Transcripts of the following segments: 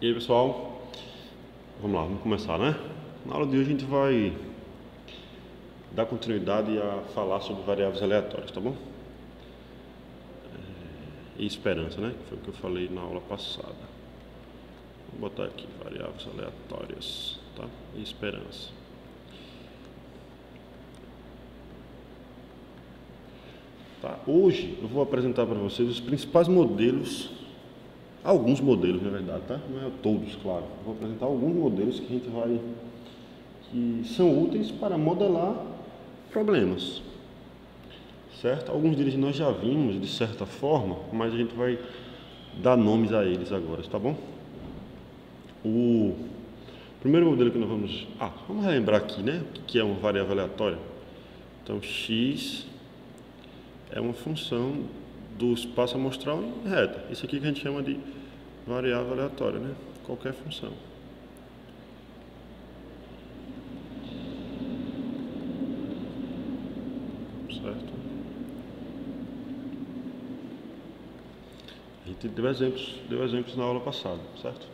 E aí pessoal, vamos lá, vamos começar, né? Na aula de hoje a gente vai dar continuidade a falar sobre variáveis aleatórias, tá bom? E esperança, né? Que foi o que eu falei na aula passada. Vou botar aqui variáveis aleatórias, tá? E esperança. Tá? Hoje eu vou apresentar para vocês os principais modelos, alguns modelos na verdade, tá? Não é todos, claro. Eu vou apresentar alguns modelos que são úteis para modelar problemas, certo? Alguns deles nós já vimos de certa forma, mas a gente vai dar nomes a eles agora, tá bom? O primeiro modelo que nós vamos relembrar aqui, né? O que é uma variável aleatória. Então, x é uma função do espaço amostral em reta. Isso aqui que a gente chama de variável aleatória, né? Qualquer função. Certo? A gente deu exemplos na aula passada, certo?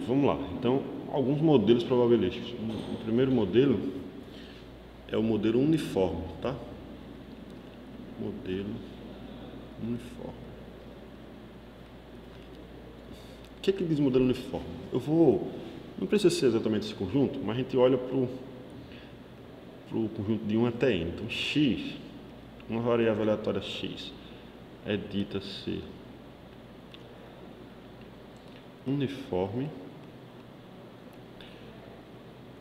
Vamos lá. Então, alguns modelos probabilísticos. O primeiro modelo é o modelo uniforme, tá? Modelo uniforme. O que diz modelo uniforme? Não precisa ser exatamente esse conjunto, mas a gente olha para o conjunto de 1 até n. Então, x, uma variável aleatória x, é dita ser uniforme.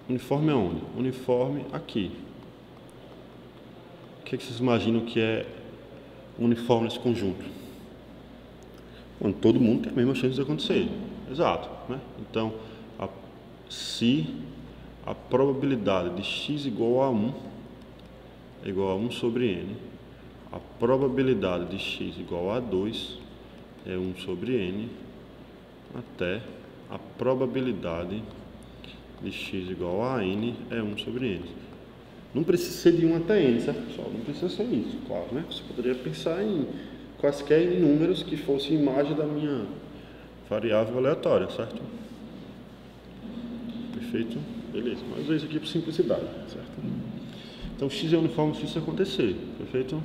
Uniforme aonde? Uniforme aqui. O que vocês imaginam que é uniforme nesse conjunto? Quando todo mundo tem a mesma chance de acontecer. Exato, né? Então, se a probabilidade de x igual a 1 é igual a 1 sobre n, a probabilidade de x igual a 2 é 1 sobre n, até a probabilidade de x igual a n é 1 sobre n. Não precisa ser de 1 até n, certo, pessoal? Não precisa ser isso, claro, né? Você poderia pensar em quaisquer números que fossem imagem da minha variável aleatória, certo? Perfeito? Beleza. Mas isso aqui por simplicidade, certo? Então, x é uniforme se isso acontecer, perfeito?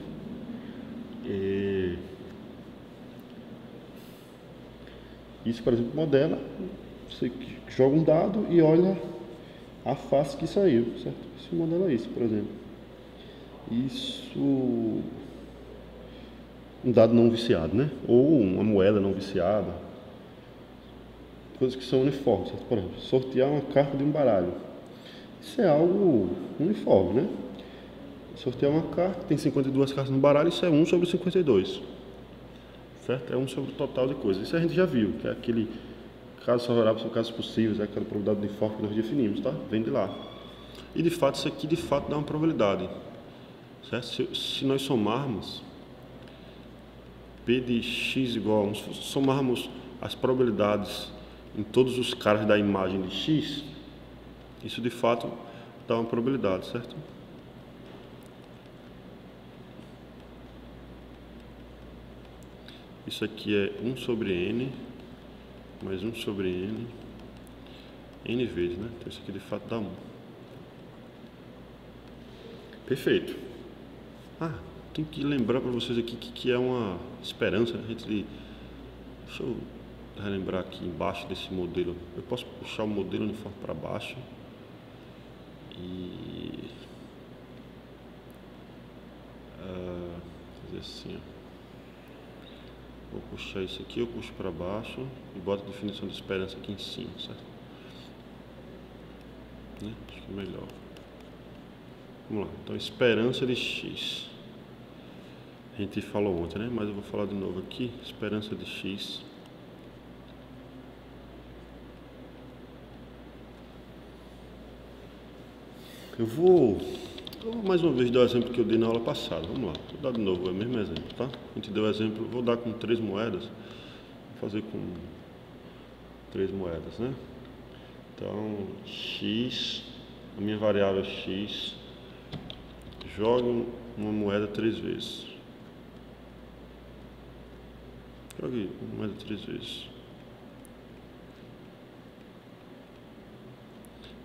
Isso, por exemplo, modela, você joga um dado e olha a face que saiu, certo? Isso modela isso, por exemplo. Isso, um dado não viciado, né? Ou uma moeda não viciada. Coisas que são uniformes, certo? Por exemplo, sortear uma carta de um baralho. Isso é algo uniforme, né? Sortear uma carta, tem 52 cartas no baralho, isso é 1 sobre 52. Certo? É 1 sobre o total de coisas. Isso a gente já viu, que é aquele casos favoráveis são casos possíveis, é aquela probabilidade uniforme que nós definimos, tá? Vem de lá. E de fato, isso aqui de fato dá uma probabilidade. Certo? Se nós somarmos P de x igual a 1, se somarmos as probabilidades em todos os caras da imagem de x, isso de fato dá uma probabilidade, certo? Isso aqui é 1 sobre n, mais 1 sobre n vezes, né? Então isso aqui de fato dá 1. Perfeito. Tenho que lembrar para vocês aqui que é uma esperança, né? Deixa eu relembrar aqui embaixo desse modelo. Eu posso puxar o modelo uniforme para baixo e fazer assim, ó. Vou puxar isso aqui, eu puxo para baixo e boto a definição de esperança aqui em cima, certo? Né? Acho que é melhor. Vamos lá, então esperança de x. A gente falou ontem, né? Mas eu vou falar de novo aqui. Esperança de x. Eu vou mais uma vez dar o exemplo que eu dei na aula passada. Vamos lá, vou dar de novo o mesmo exemplo, tá? A gente deu o exemplo, vou dar com 3 moedas. Vou fazer com 3 moedas, né? Então, x, a minha variável x, jogue uma moeda 3 vezes. Jogue uma moeda 3 vezes.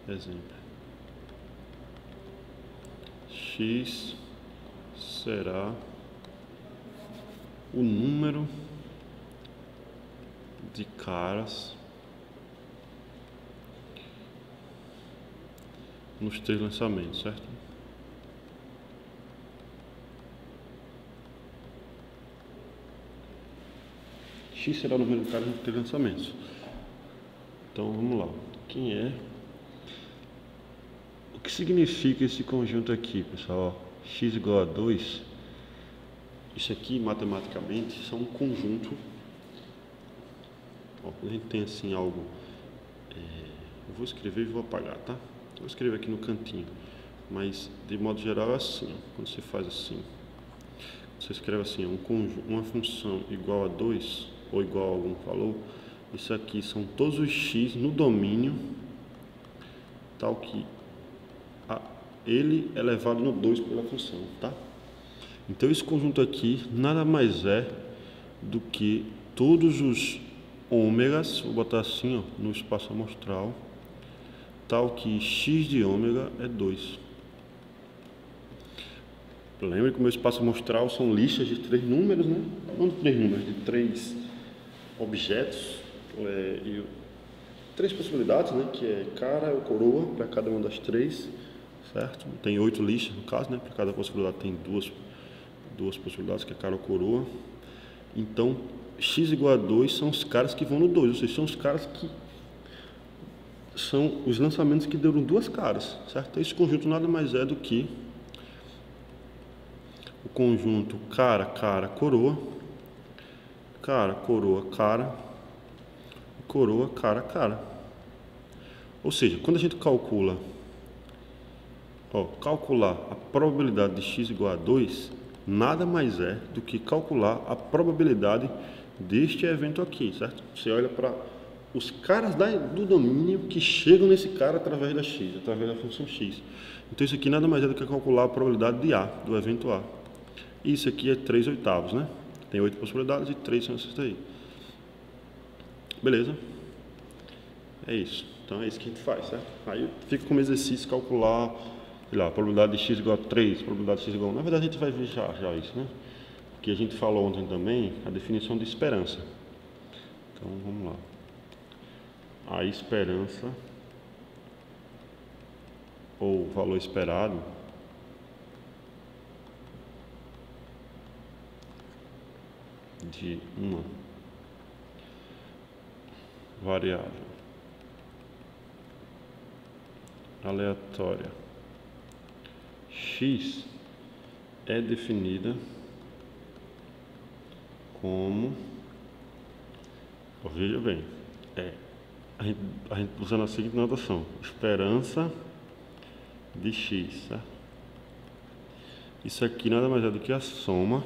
Exemplo. X será o número de caras nos 3 lançamentos, certo? X será o número de caras nos 3 lançamentos. Então vamos lá. Quem é? O que significa esse conjunto aqui, pessoal? X igual a 2. Isso aqui, matematicamente, são um conjunto. Ó, quando a gente tem assim algo, eu vou escrever e vou apagar, tá? Vou escrever aqui no cantinho, mas de modo geral é assim, ó. Quando você faz assim, você escreve assim, uma função igual a 2 ou igual a algum valor. Isso aqui são todos os x no domínio tal que ele é elevado no 2 pela função, tá? Então esse conjunto aqui nada mais é do que todos os ômegas, vou botar assim, ó, no espaço amostral, tal que x de ômega é 2. Lembre que o meu espaço amostral são listas de 3 números, né? Não de 3 números, de 3 objetos, e 3 possibilidades, né? Que é cara ou coroa para cada uma das 3, certo? Tem 8 listas no caso, né? Para cada possibilidade tem duas possibilidades, que é cara ou coroa. Então, x igual a 2 são os caras que vão no 2, ou seja, são os caras que são os lançamentos que deram 2 caras, certo? Esse conjunto nada mais é do que o conjunto cara, cara, coroa, cara, coroa, cara, coroa, cara, cara. Ou seja, quando a gente calcular a probabilidade de x igual a 2, nada mais é do que calcular a probabilidade deste evento aqui, certo? Você olha para os caras do domínio que chegam nesse cara através da x, através da função x. Então isso aqui nada mais é do que calcular a probabilidade de A, do evento A. Isso aqui é 3/8, né? Tem 8 possibilidades e 3 são essas daí. Beleza? É isso. Então é isso que a gente faz, certo? Aí fica como exercício calcular, sei lá, a probabilidade de x igual a 3, a probabilidade de x igual a 1. Na verdade a gente vai ver já isso, né? Porque a gente falou ontem também a definição de esperança. Então vamos lá. A esperança, ou valor esperado, de uma variável aleatória x é definida como, veja bem, a gente usando a seguinte notação: esperança de x, certo? Isso aqui nada mais é do que a soma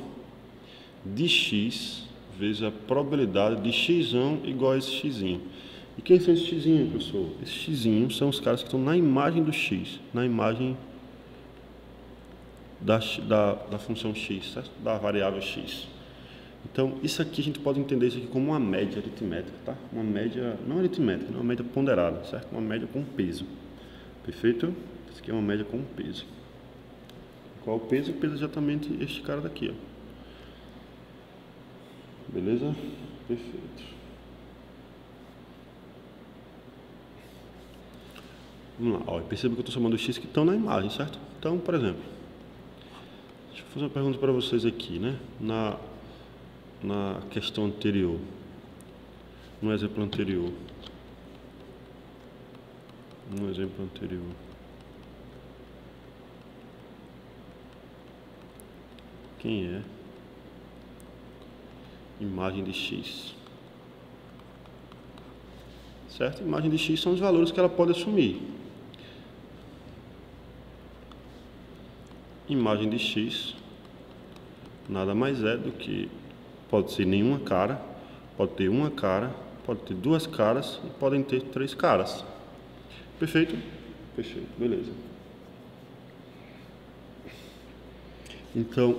de x vezes a probabilidade de x1 igual a esse x. E quem são esses x, professor? Esses x são os caras que estão na imagem do x, na imagem da função x, certo? Da variável x. Então, isso aqui a gente pode entender isso aqui como uma média aritmética, tá? Uma média, não aritmética, não, uma média ponderada, certo? Uma média com peso. Perfeito? Isso aqui é uma média com peso. Qual o peso? O peso é exatamente este cara daqui, ó. Beleza? Perfeito. Vamos lá, ó, perceba que eu estou chamando os x que estão na imagem, certo? Então, por exemplo, deixa eu fazer uma pergunta para vocês aqui, né? Na questão anterior, no exemplo anterior. Quem é imagem de x? Certo? Imagem de x são os valores que ela pode assumir. Imagem de x nada mais é do que, pode ser nenhuma cara, pode ter uma cara, pode ter 2 caras e podem ter 3 caras. Perfeito? Perfeito, beleza. Então,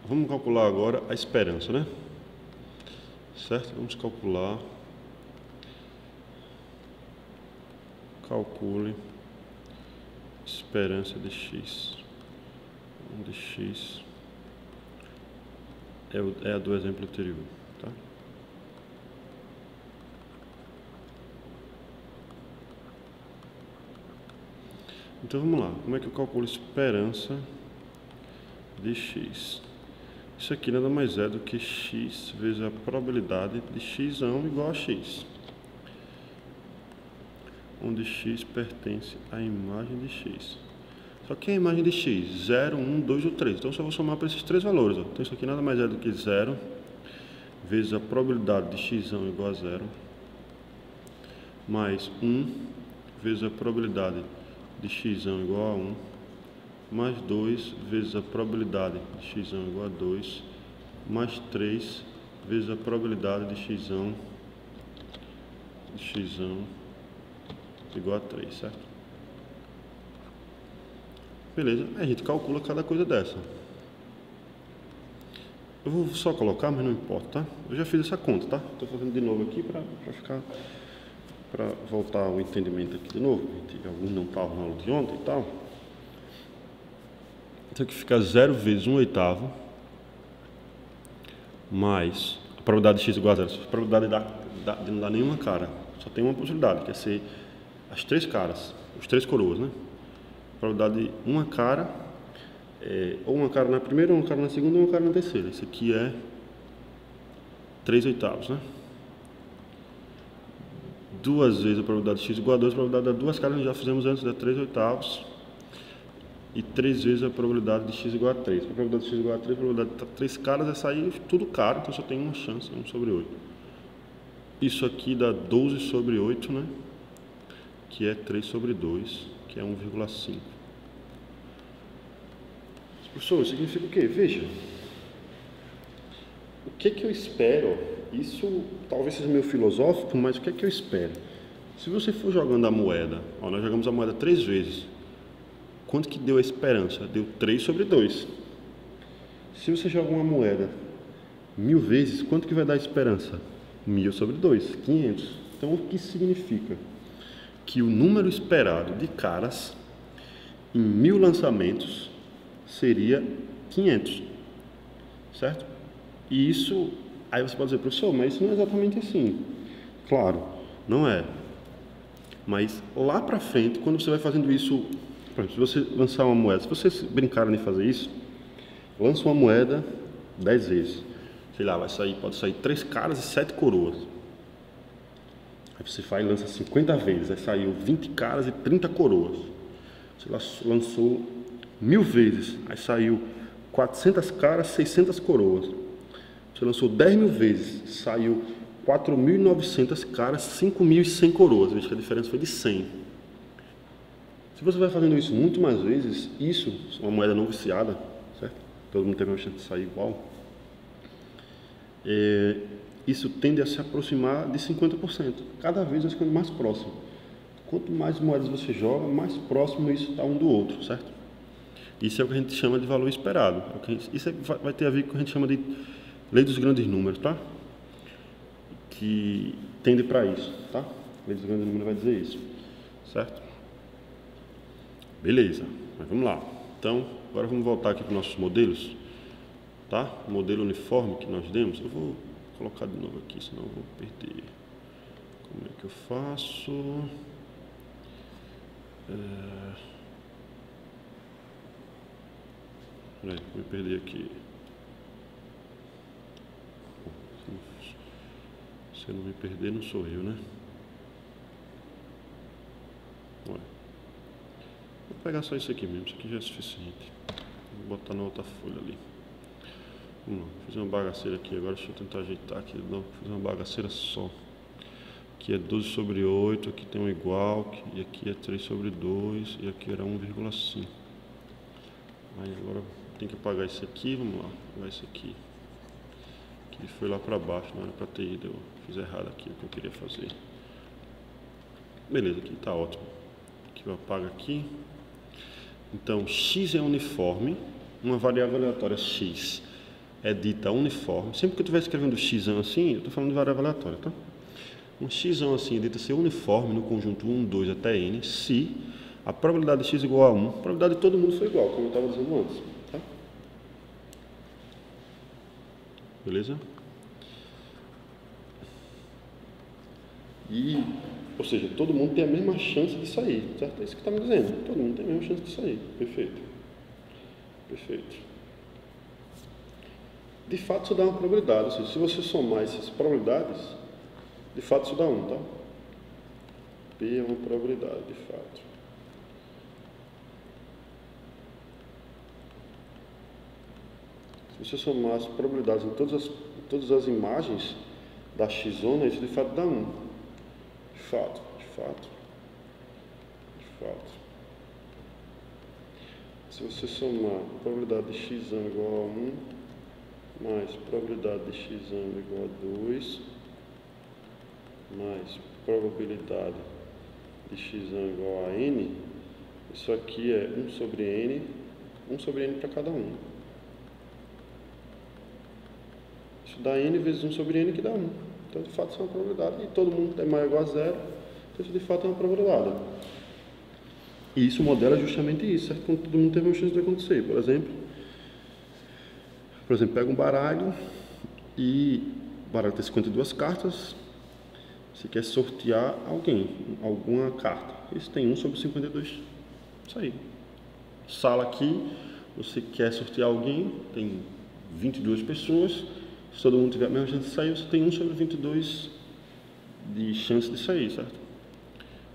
vamos calcular agora a esperança, né? Certo? Vamos calcular calcule esperança de x. De x é a do exemplo anterior, tá? Então vamos lá, como é que eu calculo esperança de x? Isso aqui nada mais é do que x vezes a probabilidade de x1 igual a x, onde x pertence à imagem de x. Só que a imagem de x, 0, 1, 2 ou 3. Então, eu só vou somar para esses três valores. Ó. Então, isso aqui nada mais é do que 0 vezes a probabilidade de x1 igual a 0, mais 1 vezes a probabilidade de x1 igual a 1, mais 2 vezes a probabilidade de x1 igual a 2, mais 3 vezes a probabilidade de x1 igual a 3, certo? Beleza, a gente calcula cada coisa dessa. Eu vou só colocar, mas não importa, tá? Eu já fiz essa conta, tá? Estou fazendo de novo aqui para voltar o entendimento aqui de novo. Alguns não estavam na aula de ontem e tal. Então aqui fica 0 vezes 1/8 mais a probabilidade de x igual a 0. A probabilidade de não dar nenhuma cara. Só tem uma possibilidade, que é ser as três caras, os três coroas, né? A probabilidade de uma cara, ou uma cara na primeira, ou uma cara na segunda, ou uma cara na terceira. Isso aqui é 3/8, né? Duas vezes a probabilidade de x igual a 2, a probabilidade das duas caras nós já fizemos antes, é 3/8. E 3 vezes a probabilidade de x igual a 3. A probabilidade de x igual a 3, a probabilidade de 3 caras é sair tudo caro, então só tem uma chance, 1/8. Isso aqui dá 12/8, né? Que é 3/2, que é 1,5. Professor, isso significa o quê? Veja, o que eu espero, isso talvez seja meio filosófico, mas o que eu espero? Se você for jogando a moeda, ó, nós jogamos a moeda 3 vezes, quanto que deu a esperança? Deu 3/2. Se você joga uma moeda 1000 vezes, quanto que vai dar a esperança? 1000/2, 500. Então, o que significa? Que o número esperado de caras em 1000 lançamentos seria 500, certo? E isso, aí você pode dizer, professor, mas isso não é exatamente assim. Claro, não é. Mas lá pra frente, quando você vai fazendo isso, por exemplo, se você lançar uma moeda, se vocês brincarem de fazer isso, lança uma moeda 10 vezes. Sei lá, pode sair 3 caras e 7 coroas. Aí você vai e lança 50 vezes, aí saiu 20 caras e 30 coroas. Você lançou 1000 vezes, aí saiu 400 caras, 600 coroas. Você lançou 10.000 vezes, saiu 4.900 caras, 5.100 coroas. Veja que a diferença foi de 100. Se você vai fazendo isso muito mais vezes, isso, uma moeda não viciada, certo? Todo mundo tem a chance de sair igual. Isso tende a se aproximar de 50%. Cada vez vai ficando mais próximo. Quanto mais moedas você joga, mais próximo isso está um do outro, certo? Isso é o que a gente chama de valor esperado. Isso vai ter a ver com o que a gente chama de lei dos grandes números, tá? Que tende para isso, tá? A lei dos grandes números vai dizer isso, certo? Beleza, mas vamos lá. Então, agora vamos voltar aqui para os nossos modelos, tá? O modelo uniforme que nós demos, eu vou colocar de novo aqui, senão eu vou perder. Como é que eu faço? Peraí, vou me perder aqui. Se eu não me perder, não sou eu, né? Olha. Vou pegar só isso aqui mesmo, isso aqui já é suficiente. Vou botar na outra folha ali. Vamos lá, fiz uma bagaceira aqui agora, deixa eu tentar ajeitar aqui. Não, fiz uma bagaceira só. Aqui é 12/8, aqui tem um igual, e aqui é 3/2, e aqui era 1,5. Aí agora tem que apagar isso aqui, vamos lá, apagar isso aqui. Que foi lá para baixo, não era para ter ido, eu fiz errado aqui o que eu queria fazer. Beleza, aqui está ótimo. Aqui eu apago aqui. Então, x é uniforme, uma variável aleatória x é dita uniforme. Sempre que eu estiver escrevendo x assim, eu estou falando de variável aleatória, tá? um x assim dita ser uniforme no conjunto 1, 2 até n, se a probabilidade de x igual a 1, a probabilidade de todo mundo for igual, como eu estava dizendo antes. Tá? Beleza? Ou seja, todo mundo tem a mesma chance de sair, certo? É isso que está me dizendo. Todo mundo tem a mesma chance de sair. Perfeito. Perfeito. De fato, isso dá uma probabilidade. Ou seja, se você somar essas probabilidades, de fato isso dá 1, tá? P é uma probabilidade, de fato. Se você somar as probabilidades em todas as imagens da x-zona, isso de fato dá 1. De fato. Se você somar a probabilidade de x igual a 1, mais probabilidade de x igual a 2, mais probabilidade de x igual a n, isso aqui é 1 sobre n para cada um. Isso dá n vezes 1 sobre n, que dá 1. Então, de fato, isso é uma probabilidade. E todo mundo é maior ou igual a 0. Então, isso, de fato, é uma probabilidade. E isso modela justamente isso, certo? Quando todo mundo teve uma chance de acontecer. Por exemplo, pega um baralho e o baralho tem 52 cartas. Você quer sortear alguma carta. Esse tem 1 sobre 52. Isso aí. Sala aqui, você quer sortear alguém, tem 22 pessoas. Se todo mundo tiver a mesma chance de sair, você tem 1 sobre 22 de chance de sair, certo?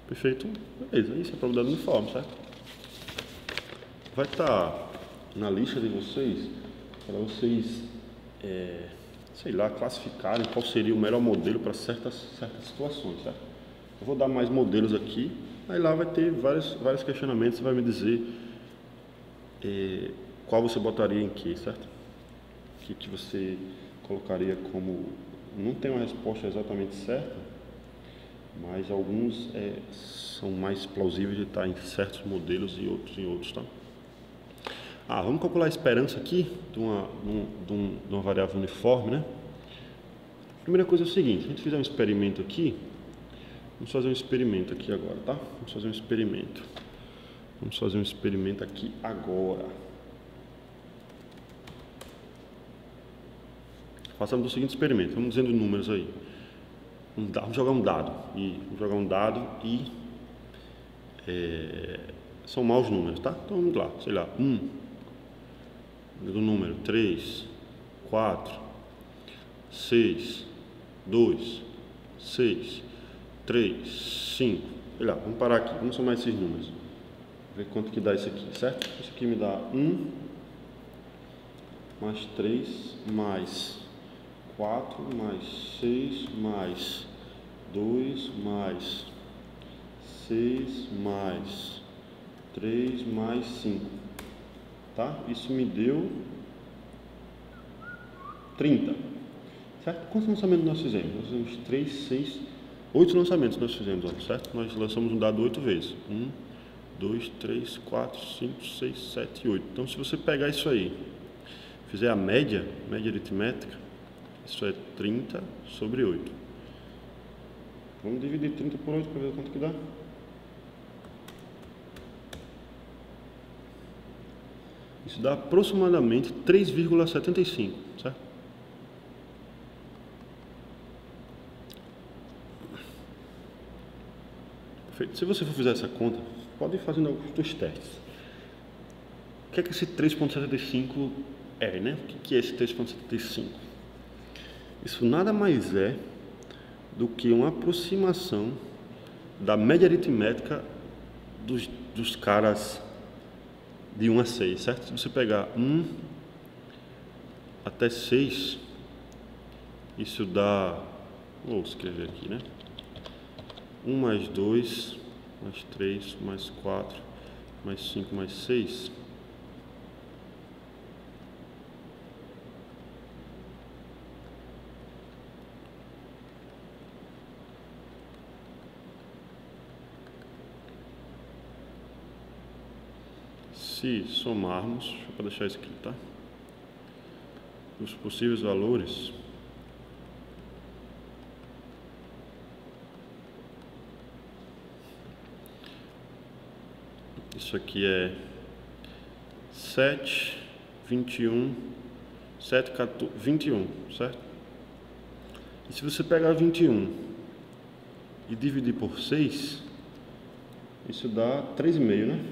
Perfeito? Beleza, isso é a probabilidade uniforme, certo? Vai estar na lista de vocês, para vocês, sei lá, classificarem qual seria o melhor modelo para certas situações, certo? Eu vou dar mais modelos aqui, aí lá vai ter vários questionamentos, você vai me dizer qual você botaria em que, certo? O que você colocaria como... Não tem uma resposta exatamente certa, mas alguns são mais plausíveis de estar em certos modelos e outros em outros, tá? Vamos calcular a esperança aqui de uma variável uniforme, né? A primeira coisa é o seguinte, se a gente fizer um experimento aqui, vamos fazer um experimento aqui agora, tá? Vamos fazer um experimento aqui agora. Façamos o seguinte experimento, vamos dizendo números aí. Vamos jogar um dado e somar os números, tá? Então vamos lá, sei lá, 1 do número 3, 4, 6, 2, 6, 3, 5. Sei lá, vamos parar aqui, vamos somar esses números. Ver quanto que dá isso aqui, certo? Isso aqui me dá 1 mais 3 mais 4 mais 6 mais 2 mais 6 mais 3 mais 5, tá? Isso me deu 30, certo? Quantos lançamentos nós fizemos? Nós fizemos 3, 6, 8 lançamentos nós fizemos, certo? Nós lançamos um dado 8 vezes. 1, 2, 3, 4, 5, 6, 7 e 8. Então, se você pegar isso aí, fizer a média aritmética, isso é 30 sobre 8. Vamos dividir 30 por 8 para ver quanto que dá. Isso dá aproximadamente 3,75, certo? Perfeito. Se você for fazer essa conta, pode ir fazendo alguns dos testes. O que é que esse 3,75 é, né? O que é esse 3,75? Isso nada mais é do que uma aproximação da média aritmética dos caras de 1 a 6, certo? Se você pegar 1 até 6, isso dá, vou escrever aqui, né? 1 mais 2, mais 3, mais 4, mais 5, mais 6. Se somarmos, para deixar isso aqui, tá? Os possíveis valores Isso aqui é 7, 21, 7, 14, 21, certo? E se você pegar 21 e dividir por 6, isso dá 3,5, né?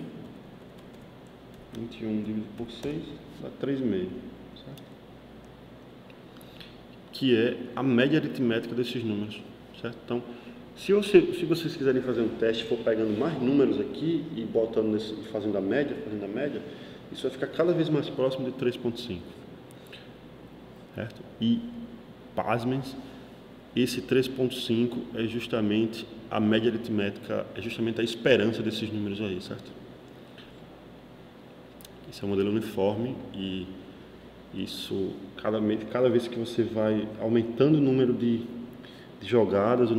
21 dividido por 6 dá 3,5, certo? Que é a média aritmética desses números, certo? Então, se vocês quiserem fazer um teste, for pegando mais números aqui e botando e fazendo a média, isso vai ficar cada vez mais próximo de 3,5, certo? E, pasmem, esse 3,5 é justamente a média aritmética, é justamente a esperança desses números aí, certo? Esse é um modelo uniforme e isso, cada vez que você vai aumentando o número de jogadas,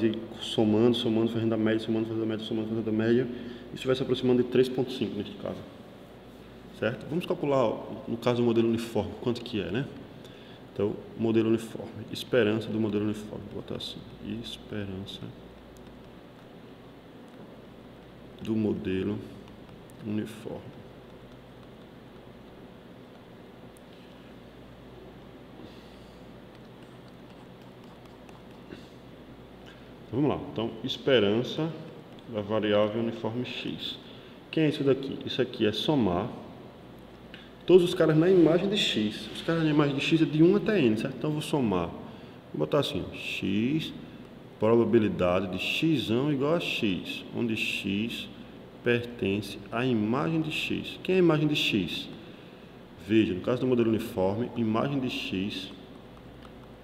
e somando, fazendo a média, fazendo a média, isso vai se aproximando de 3,5 neste caso, certo? Vamos calcular, no caso do modelo uniforme, quanto que é, né? Então, modelo uniforme, esperança do modelo uniforme, vou botar assim, esperança do modelo uniforme. Vamos lá, então, esperança da variável uniforme x. Quem é isso daqui? Isso aqui é somar todos os caras na imagem de x. Os caras na imagem de x é de 1 até n, certo? Então eu vou somar, vou botar assim, x, probabilidade de x igual a x, onde x pertence à imagem de x. Quem é a imagem de x? Veja, no caso do modelo uniforme, imagem de x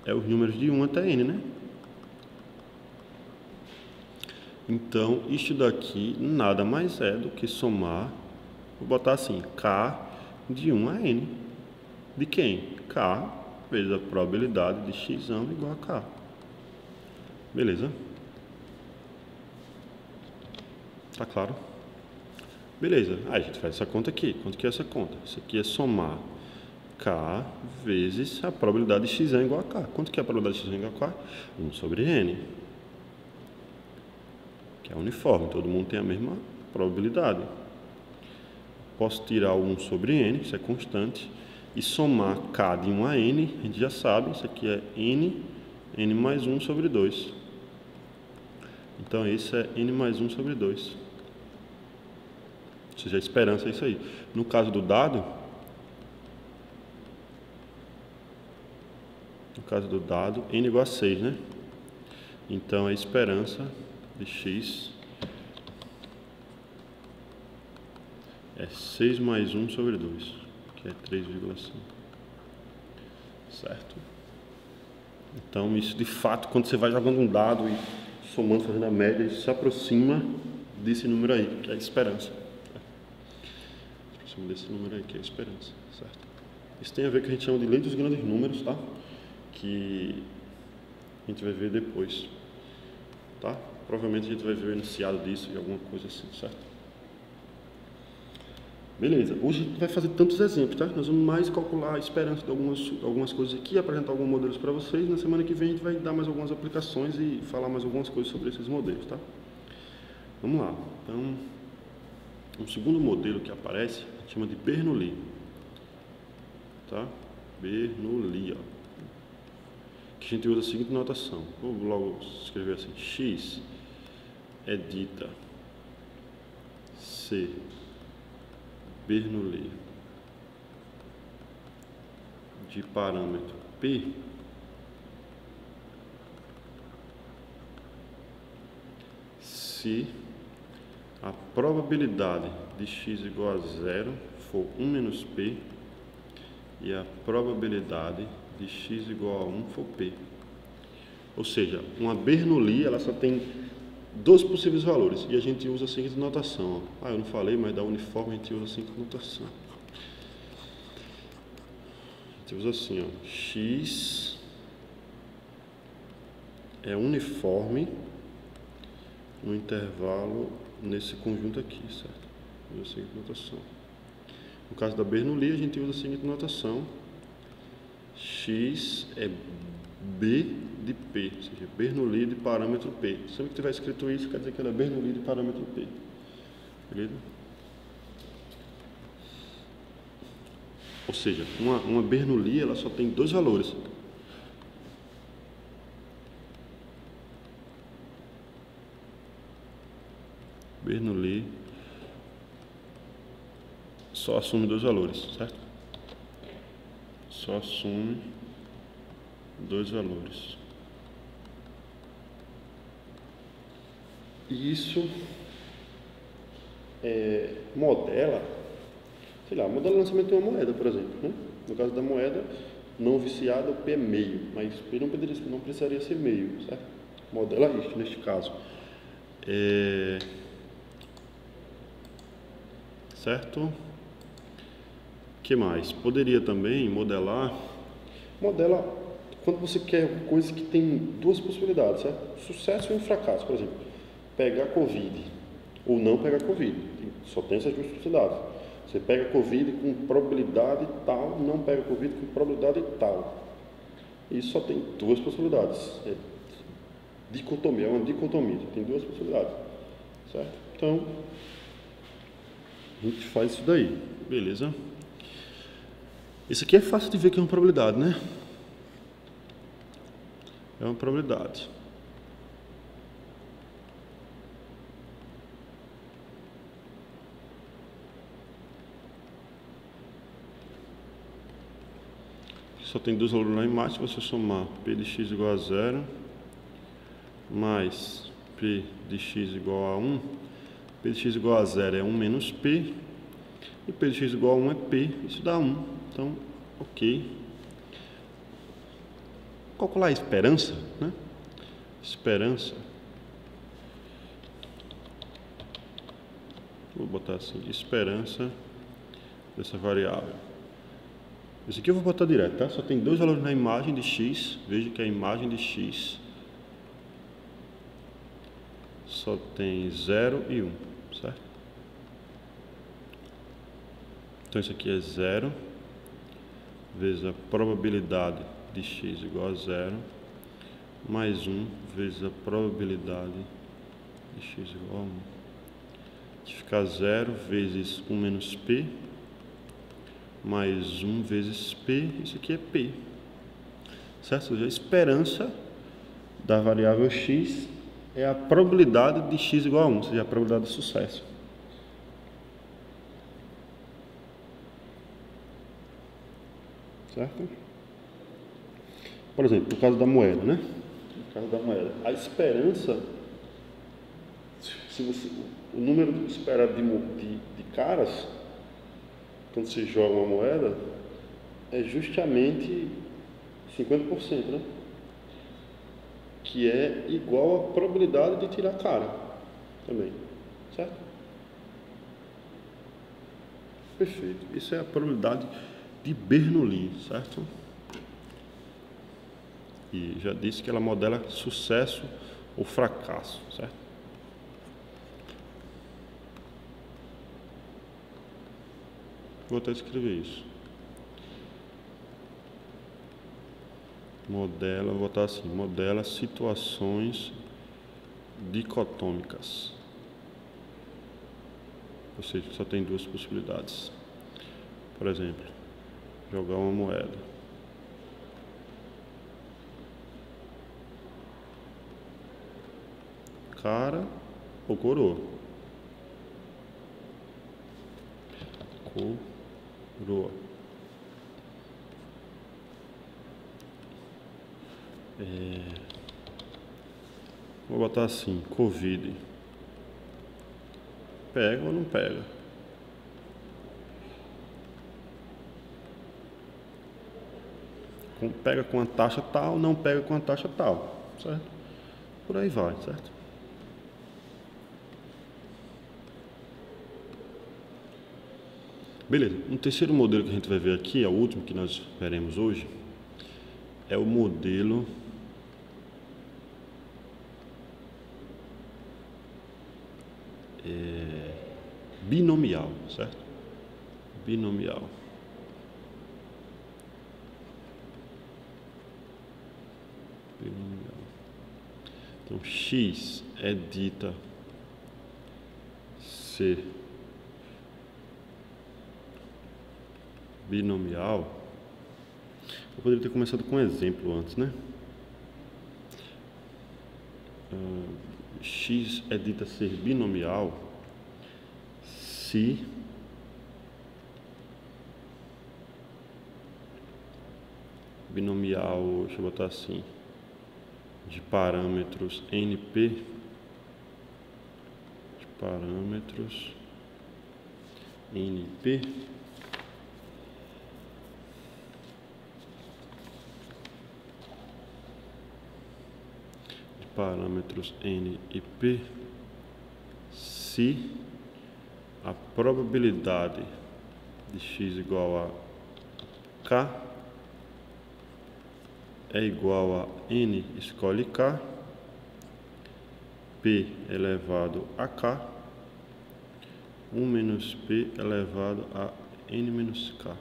é os números de 1 até n, né? Então, isto daqui nada mais é do que somar, vou botar assim, k de 1 a n. De quem? K vezes a probabilidade de x igual a k. Beleza? Tá claro? Beleza. Aí a gente faz essa conta aqui. Quanto que é essa conta? Isso aqui é somar k vezes a probabilidade de x igual a k. Quanto que é a probabilidade de x igual a k? 1 sobre n. Que é uniforme, todo mundo tem a mesma probabilidade. Posso tirar o 1 sobre n, isso é constante, e somar k de 1 a n, a gente já sabe, isso aqui é n mais 1 sobre 2. Então, esse é n mais 1 sobre 2. Ou seja, a esperança é isso aí. No caso do dado, n igual a 6, né? Então, a esperança de x é 6 mais 1 sobre 2, que é 3,5. Certo? Então, isso de fato, quando você vai jogando um dado e somando, fazendo a média, isso se aproxima desse número aí, que é a esperança. Se aproxima desse número aí, que é a esperança. Certo? Isso tem a ver com o que a gente chama de lei dos grandes números, tá? Que a gente vai ver depois. Tá? Provavelmente a gente vai ver o enunciado disso e alguma coisa assim, certo? Beleza, hoje a gente vai fazer tantos exemplos, tá? Nós vamos mais calcular a esperança de algumas coisas aqui, apresentar alguns modelos para vocês. Na semana que vem a gente vai dar mais algumas aplicações e falar mais algumas coisas sobre esses modelos, tá? Vamos lá. Então, o segundo modelo que aparece, a gente chama de Bernoulli. Tá? Bernoulli, ó. Que a gente usa a seguinte notação. Vou logo escrever assim, x é dita ser Bernoulli de parâmetro P se a probabilidade de x igual a 0 for 1 menos P e a probabilidade de x igual a 1 for P. Ou seja, uma Bernoulli ela só tem dois possíveis valores e a gente usa a seguinte notação. Ó. Eu não falei, mas da uniforme a gente usa a seguinte notação. A gente usa assim, ó, x é uniforme no intervalo nesse conjunto aqui, certo? Usa a seguinte notação. No caso da Bernoulli, a gente usa a seguinte notação. X é B de P, ou seja, Bernoulli de parâmetro P. Sempre que tiver escrito isso, quer dizer que ela é Bernoulli de parâmetro P. Beleza? Ou seja, uma Bernoulli ela só tem dois valores. Bernoulli só assume dois valores, certo? Só assume dois valores. E isso modela, sei lá, modela o lançamento de uma moeda, por exemplo, né? No caso da moeda não viciada, o P é meio, mas o P não precisaria ser meio, certo? Modela isto, neste caso. Certo? O que mais? Poderia também modela quando você quer uma coisa que tem duas possibilidades, certo? Sucesso e um fracasso, por exemplo, pegar Covid ou não pegar Covid, só tem essas duas possibilidades. Você pega Covid com probabilidade tal, não pega Covid com probabilidade tal. Isso só tem duas possibilidades. Dicotomia, é uma dicotomia, só tem duas possibilidades, certo? Então, a gente faz isso daí, beleza? Isso aqui é fácil de ver que é uma probabilidade, né? É uma probabilidade. Só tem dois valores na imagem. Se você somar P de x igual a 0 mais P de x igual a 1, P de x igual a 0 é 1 menos P, e P de x igual a 1 é P, isso dá 1. Então, ok. Calcular a esperança, né? Esperança. Vou botar assim, esperança dessa variável. Esse aqui eu vou botar direto, tá? Só tem dois valores na imagem de x. Veja que a imagem de x só tem 0 e 1, certo? Então isso aqui é 0 vezes a probabilidade de x igual a 0 mais 1 vezes a probabilidade de x igual a 1. Vai ficar 0 vezes 1 menos P mais 1 vezes P, isso aqui é P, certo? Ou seja, a esperança da variável x é a probabilidade de x igual a 1, ou seja, a probabilidade de sucesso. Certo? Por exemplo, no caso da moeda, né? No caso da moeda, a esperança, o número esperado de caras, quando se joga uma moeda, é justamente 50%, né? Que é igual à probabilidade de tirar cara também, certo? Perfeito. Isso é a probabilidade de Bernoulli, certo? E já disse que ela modela sucesso ou fracasso, certo? Vou até escrever isso. Modela, vou botar assim, modela situações dicotômicas. Ou seja, só tem duas possibilidades. Por exemplo, jogar uma moeda. Cara ou coroa? Coroa. Vou botar assim, Covid. Pega ou não pega? Pega com a taxa tal, não pega com a taxa tal, certo? Por aí vai, certo? Beleza, um terceiro modelo que a gente vai ver aqui, é o último que nós veremos hoje, é o modelo binomial, certo? Binomial. Então, x é dita ser binomial, eu poderia ter começado com um exemplo antes, né? X é dita ser binomial se binomial, deixa eu botar assim, de parâmetros NP, de parâmetros NP, parâmetros N e P, se a probabilidade de x igual a K é igual a N escolhe K, P elevado a K, 1 menos P elevado a N menos K.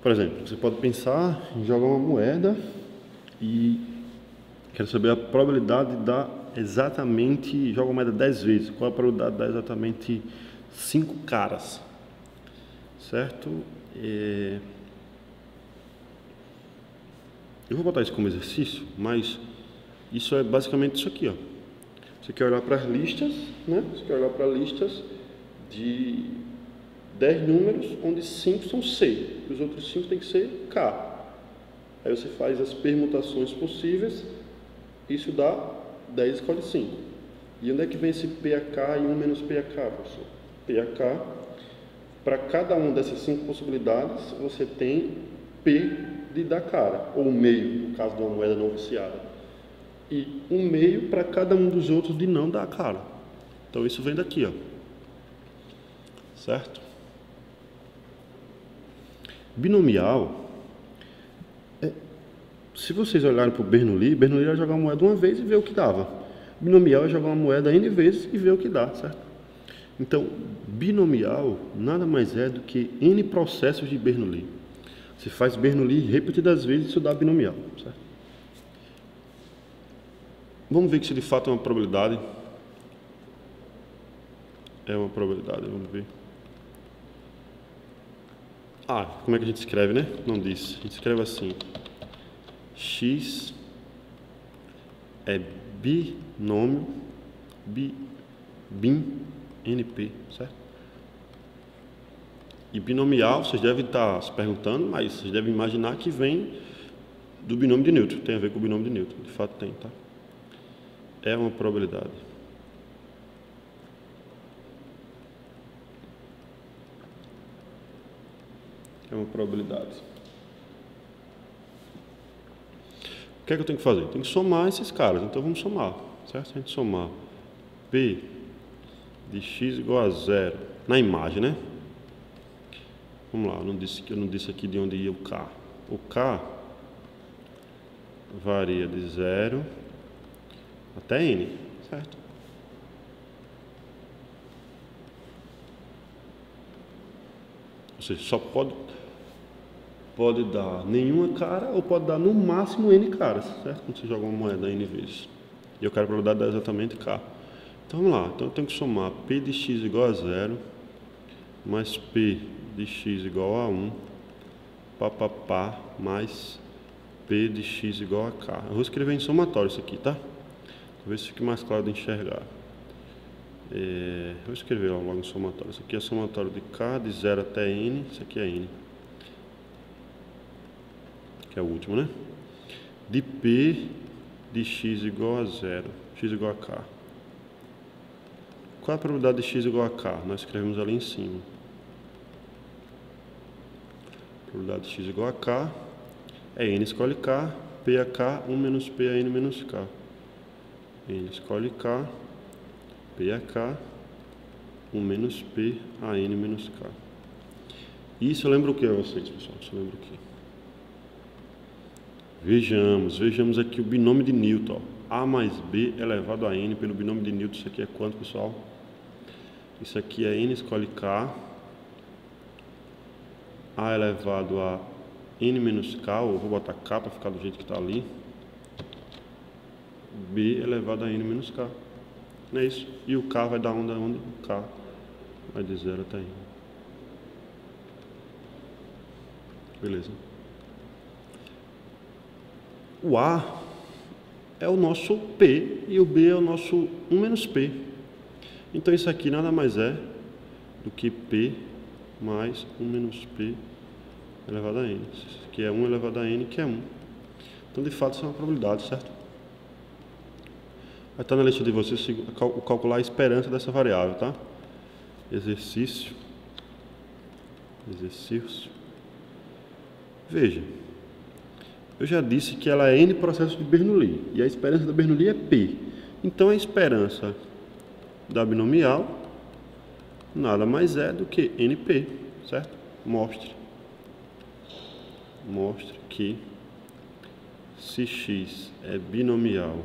Por exemplo, você pode pensar em jogar uma moeda e quero saber a probabilidade de dar exatamente, joga a moeda 10 vezes, qual a probabilidade de dar exatamente 5 caras, certo? Eu vou botar isso como exercício, mas isso é basicamente isso aqui, ó. Você quer olhar para as listas, né? Você quer olhar para listas de 10 números, onde 5 são C, e os outros 5 tem que ser K. Aí você faz as permutações possíveis, isso dá 10 escolhe 5. E onde é que vem esse PAK e 1 menos PAK, professor? PAK, para cada uma dessas 5 possibilidades, você tem P de dar cara, ou meio, no caso de uma moeda não viciada. E um meio para cada um dos outros de não dar cara. Então isso vem daqui, ó. Certo? Binomial, se vocês olharem para o Bernoulli ia jogar uma moeda uma vez e ver o que dava. Binomial é jogar uma moeda N vezes e ver o que dá, certo? Então, binomial nada mais é do que N processos de Bernoulli. Você faz Bernoulli repetidas vezes e isso dá binomial, certo? Vamos ver que se de fato é uma probabilidade. É uma probabilidade, vamos ver. Como é que a gente escreve, né? Não disse. A gente escreve assim. X é binômio bin NP, certo? E binomial, vocês devem estar se perguntando, mas vocês devem imaginar que vem do binômio de Newton. Tem a ver com o binômio de Newton. De fato tem, tá? É uma probabilidade. É uma probabilidade. O que é que eu tenho que fazer? Eu tenho que somar esses caras. Então vamos somar, certo? A gente somar P de x igual a 0 na imagem, né? Vamos lá, eu não disse aqui de onde ia o K. O K varia de 0 até N, certo? Ou seja, só pode dar nenhuma cara ou pode dar no máximo N caras, certo? Quando você joga uma moeda N vezes. E eu quero a probabilidade de dar exatamente K. Então vamos lá, então eu tenho que somar P de x igual a 0 mais P de x igual a 1 mais P de x igual a K. Eu vou escrever em somatório isso aqui, tá? Talvez fique mais claro de enxergar. Eu vou escrever logo em somatório. Isso aqui é somatório de K de 0 até N. Isso aqui é N, que é o último, né? De P de x igual a 0, x igual a K. Qual é a probabilidade de x igual a K? Nós escrevemos ali em cima. A probabilidade de x igual a K é N escolhe K, P a K, 1 menos P a N menos K. N escolhe K, P a K, 1 menos P a N menos K. Isso lembra o que a vocês, pessoal? Isso lembra o que? Vejamos aqui o binômio de Newton. Ó. A mais B elevado a N pelo binômio de Newton. Isso aqui é quanto, pessoal? Isso aqui é N escolhe K, A elevado a N menos K, ou vou botar K para ficar do jeito que está ali, B elevado a N menos K. Não é isso? E o K vai dar onde? O K vai de 0 até N. Beleza. O A é o nosso P e o B é o nosso 1 menos P. Então isso aqui nada mais é do que P mais 1 menos P elevado a N. Isso aqui é 1 elevado a N, que é 1. Então de fato isso é uma probabilidade, certo? Vai estar na lista de vocês calcular a esperança dessa variável, tá? Exercício. Veja, eu já disse que ela é N processos de Bernoulli, e a esperança da Bernoulli é P. Então a esperança da binomial nada mais é do que NP, certo? Mostre que se x é binomial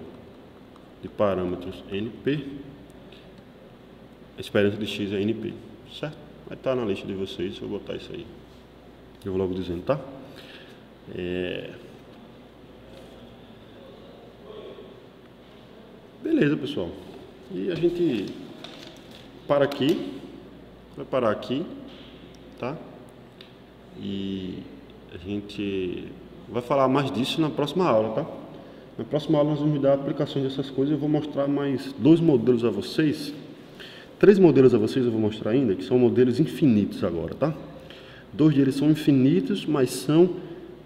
de parâmetros NP, a esperança de x é NP, certo? Vai estar na lista de vocês, eu vou botar isso aí. Eu vou logo dizendo, tá? Beleza, pessoal. E a gente para aqui, vai parar aqui, tá? E a gente vai falar mais disso na próxima aula, tá? Na próxima aula nós vamos dar aplicações dessas coisas. Eu vou mostrar mais 2 modelos a vocês. 3 modelos a vocês eu vou mostrar ainda, que são modelos infinitos agora, tá? 2 deles são infinitos, mas são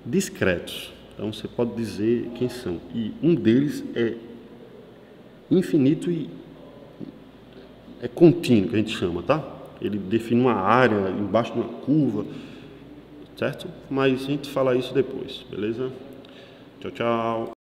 discretos. Então você pode dizer quem são. E um deles é infinito e é contínuo, que a gente chama, tá? Ele define uma área embaixo de uma curva, certo? Mas a gente fala isso depois, beleza? Tchau, tchau.